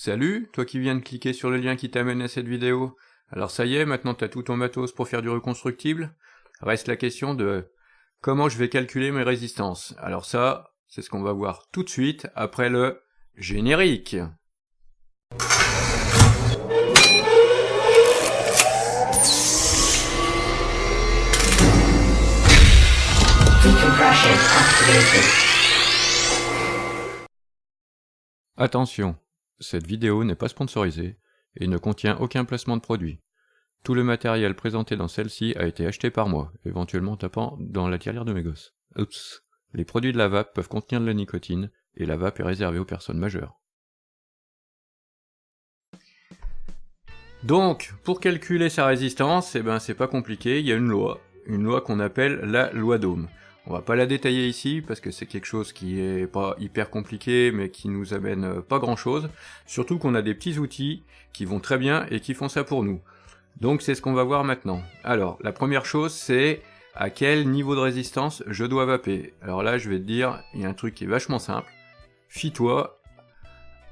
Salut, toi qui viens de cliquer sur le lien qui t'amène à cette vidéo. Alors ça y est, maintenant t'as tout ton matos pour faire du reconstructible. Reste la question de comment je vais calculer mes résistances. Alors ça, c'est ce qu'on va voir tout de suite après le générique. Attention, cette vidéo n'est pas sponsorisée et ne contient aucun placement de produit. Tout le matériel présenté dans celle-ci a été acheté par moi, éventuellement tapant dans la tirelire de mes gosses. Oups. Les produits de la vape peuvent contenir de la nicotine, et la vape est réservée aux personnes majeures. Donc, pour calculer sa résistance, c'est pas compliqué, il y a une loi qu'on appelle la loi d'Ohm. On va pas la détailler ici, parce que c'est quelque chose qui est pas hyper compliqué, mais qui nous amène pas grand chose, surtout qu'on a des petits outils qui vont très bien et qui font ça pour nous. Donc c'est ce qu'on va voir maintenant. Alors, la première chose, c'est à quel niveau de résistance je dois vaper. Alors là, je vais te dire, il y a un truc qui est vachement simple. Fie-toi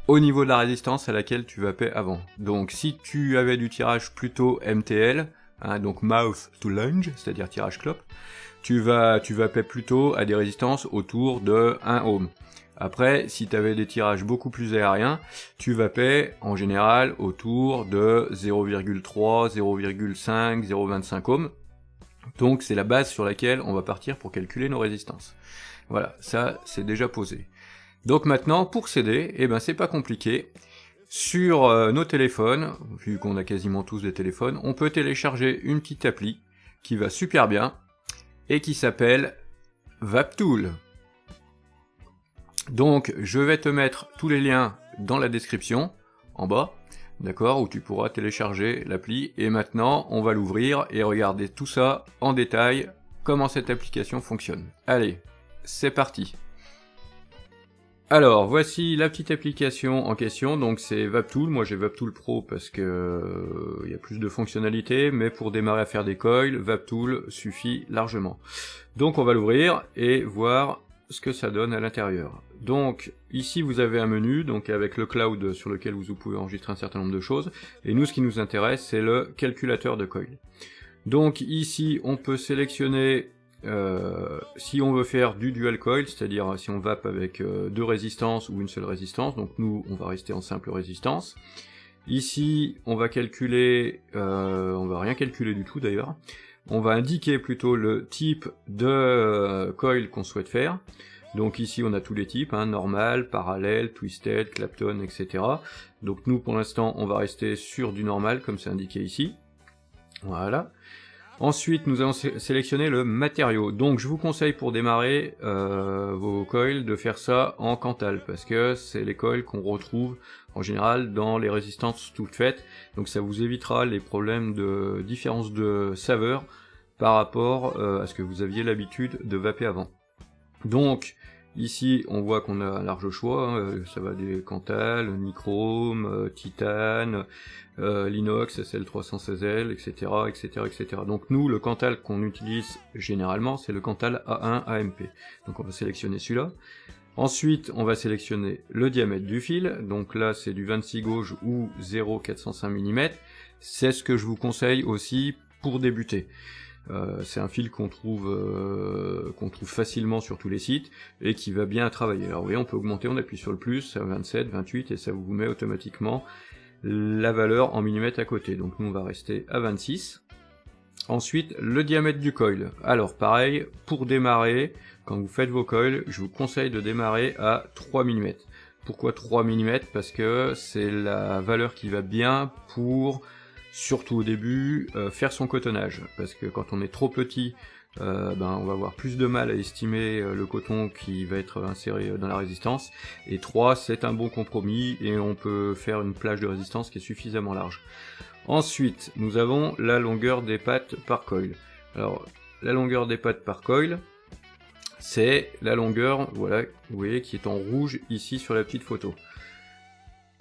au niveau de la résistance à laquelle tu vapais avant. Donc si tu avais du tirage plutôt MTL, donc mouth to lunge, c'est-à-dire tirage clope, tu vapais plutôt à des résistances autour de 1 ohm. Après, si tu avais des tirages beaucoup plus aériens, tu vapais en général autour de 0,3, 0,5, 0,25 ohms. Donc c'est la base sur laquelle on va partir pour calculer nos résistances. Voilà, ça c'est déjà posé. Donc maintenant, pour s'aider, c'est pas compliqué. Sur nos téléphones, vu qu'on a quasiment tous des téléphones, on peut télécharger une petite appli qui va super bien et qui s'appelle VapTool. Donc je vais te mettre tous les liens dans la description, en bas, d'accord, où tu pourras télécharger l'appli, et maintenant on va l'ouvrir et regarder tout ça en détail, comment cette application fonctionne. Allez, c'est parti. Alors, voici la petite application en question, donc c'est VapTool. Moi j'ai VapTool Pro parce que y a plus de fonctionnalités, mais pour démarrer à faire des coils, VapTool suffit largement. Donc on va l'ouvrir et voir ce que ça donne à l'intérieur. Donc ici vous avez un menu, donc avec le cloud sur lequel vous pouvez enregistrer un certain nombre de choses, et nous ce qui nous intéresse c'est le calculateur de coil. Donc ici on peut sélectionner si on veut faire du dual coil, c'est-à-dire si on vape avec deux résistances ou une seule résistance, donc nous on va rester en simple résistance. Ici on va calculer, on va rien calculer du tout d'ailleurs, on va indiquer plutôt le type de coil qu'on souhaite faire. Donc ici on a tous les types, normal, parallèle, twisted, Clapton, etc. Donc nous pour l'instant on va rester sur du normal comme c'est indiqué ici. Voilà. Ensuite, nous allons sélectionner le matériau. Donc, je vous conseille pour démarrer vos coils de faire ça en Cantal, parce que c'est les coils qu'on retrouve en général dans les résistances toutes faites. Donc, ça vous évitera les problèmes de différence de saveur par rapport à ce que vous aviez l'habitude de vaper avant. Donc, ici, on voit qu'on a un large choix, ça va des Cantal, nichrome, titane, l'inox, SL316L, etc., etc., etc. Donc nous, le Cantal qu'on utilise généralement, c'est le Cantal A1 AMP. Donc on va sélectionner celui-là. Ensuite, on va sélectionner le diamètre du fil. Donc là, c'est du 26 gauge ou 0,405 mm. C'est ce que je vous conseille aussi pour débuter. C'est un fil qu'on trouve facilement sur tous les sites et qui va bien travailler. Alors vous voyez, on peut augmenter, on appuie sur le plus, à 27, 28 et ça vous met automatiquement la valeur en millimètres à côté. Donc nous on va rester à 26. Ensuite, le diamètre du coil. Alors pareil, pour démarrer, quand vous faites vos coils, je vous conseille de démarrer à 3 mm. Pourquoi 3 mm? Parce que c'est la valeur qui va bien pour, surtout au début, faire son cotonnage, parce que quand on est trop petit, on va avoir plus de mal à estimer le coton qui va être inséré dans la résistance, et 3 c'est un bon compromis, et on peut faire une plage de résistance qui est suffisamment large. Ensuite, nous avons la longueur des pattes par coil. Alors, la longueur des pattes par coil, c'est la longueur, voilà, vous voyez, qui est en rouge ici sur la petite photo.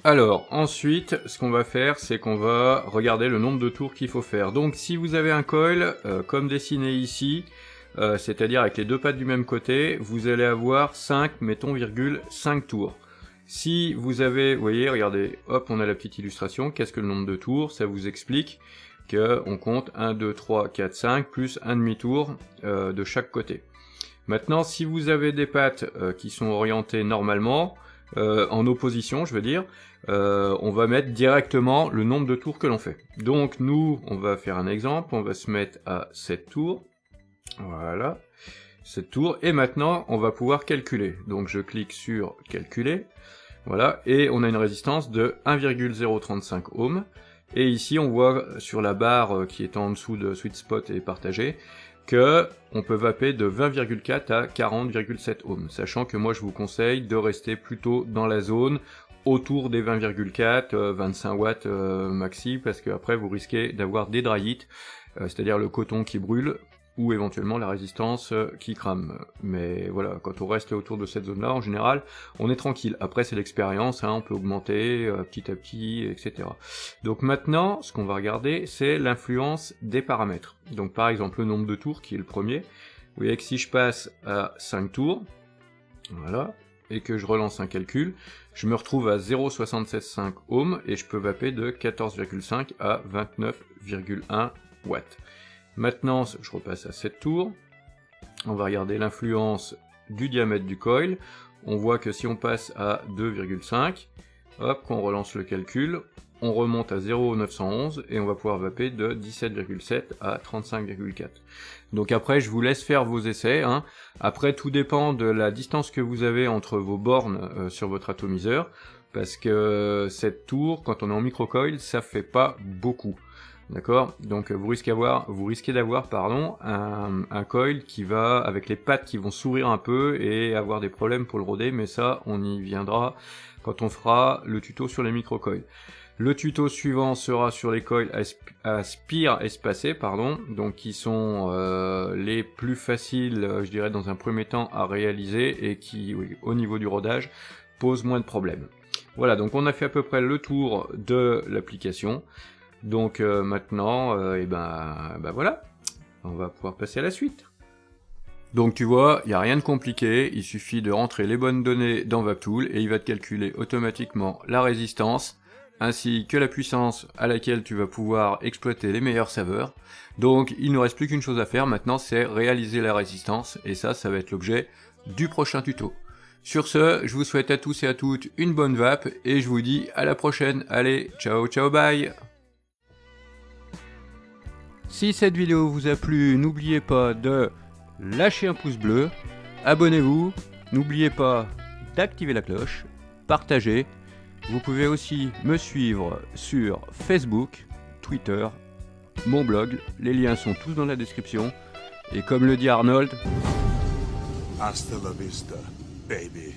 Alors, ensuite, ce qu'on va faire, c'est qu'on va regarder le nombre de tours qu'il faut faire. Donc, si vous avez un coil, comme dessiné ici, c'est-à-dire avec les deux pattes du même côté, vous allez avoir 5, mettons, 5 tours. Si vous avez, vous voyez, regardez, hop, on a la petite illustration, qu'est-ce que le nombre de tours? Ça vous explique qu'on compte 1, 2, 3, 4, 5, plus un demi-tour de chaque côté. Maintenant, si vous avez des pattes qui sont orientées normalement, en opposition, je veux dire, on va mettre directement le nombre de tours que l'on fait. Donc nous, on va faire un exemple, on va se mettre à 7 tours, voilà, 7 tours, et maintenant, on va pouvoir calculer. Donc je clique sur calculer, voilà, et on a une résistance de 1,035 ohms, et ici on voit sur la barre qui est en dessous de Sweet Spot et partagé, que on peut vaper de 20,4 à 40,7 ohms, sachant que moi je vous conseille de rester plutôt dans la zone autour des 20,4, 25 watts maxi, parce que après vous risquez d'avoir des dry heat, c'est-à-dire le coton qui brûle, ou éventuellement la résistance qui crame. Mais voilà, quand on reste autour de cette zone-là, en général, on est tranquille. Après, c'est l'expérience, hein, on peut augmenter petit à petit, etc. Donc maintenant, ce qu'on va regarder, c'est l'influence des paramètres. Donc par exemple, le nombre de tours, qui est le premier. Vous voyez que si je passe à 5 tours, voilà, et que je relance un calcul, je me retrouve à 0,765 ohms, et je peux vaper de 14,5 à 29,1 watts. Maintenant, je repasse à 7 tours, on va regarder l'influence du diamètre du coil, on voit que si on passe à 2,5, hop, qu'on relance le calcul, on remonte à 0,911 et on va pouvoir vaper de 17,7 à 35,4. Donc après, je vous laisse faire vos essais, hein. Après, tout dépend de la distance que vous avez entre vos bornes sur votre atomiseur, parce que cette tour, quand on est en microcoil, ça fait pas beaucoup. D'accord, donc vous risquez d'avoir un coil qui va, avec les pattes qui vont s'ouvrir un peu et avoir des problèmes pour le roder, mais ça on y viendra quand on fera le tuto sur les microcoils. Le tuto suivant sera sur les coils à spire espacé, donc qui sont les plus faciles, je dirais dans un premier temps à réaliser et qui, oui, au niveau du rodage, posent moins de problèmes. Voilà, donc on a fait à peu près le tour de l'application. Donc maintenant, voilà, on va pouvoir passer à la suite. Donc tu vois, il n'y a rien de compliqué, il suffit de rentrer les bonnes données dans VapTool et il va te calculer automatiquement la résistance, ainsi que la puissance à laquelle tu vas pouvoir exploiter les meilleures saveurs. Donc il ne reste plus qu'une chose à faire maintenant, c'est réaliser la résistance, et ça va être l'objet du prochain tuto. Sur ce, je vous souhaite à tous et à toutes une bonne vape, et je vous dis à la prochaine. Allez, ciao ciao bye. Si cette vidéo vous a plu, n'oubliez pas de lâcher un pouce bleu, abonnez-vous, n'oubliez pas d'activer la cloche, partagez. Vous pouvez aussi me suivre sur Facebook, Twitter, mon blog, les liens sont tous dans la description. Et comme le dit Arnold, hasta la vista, baby.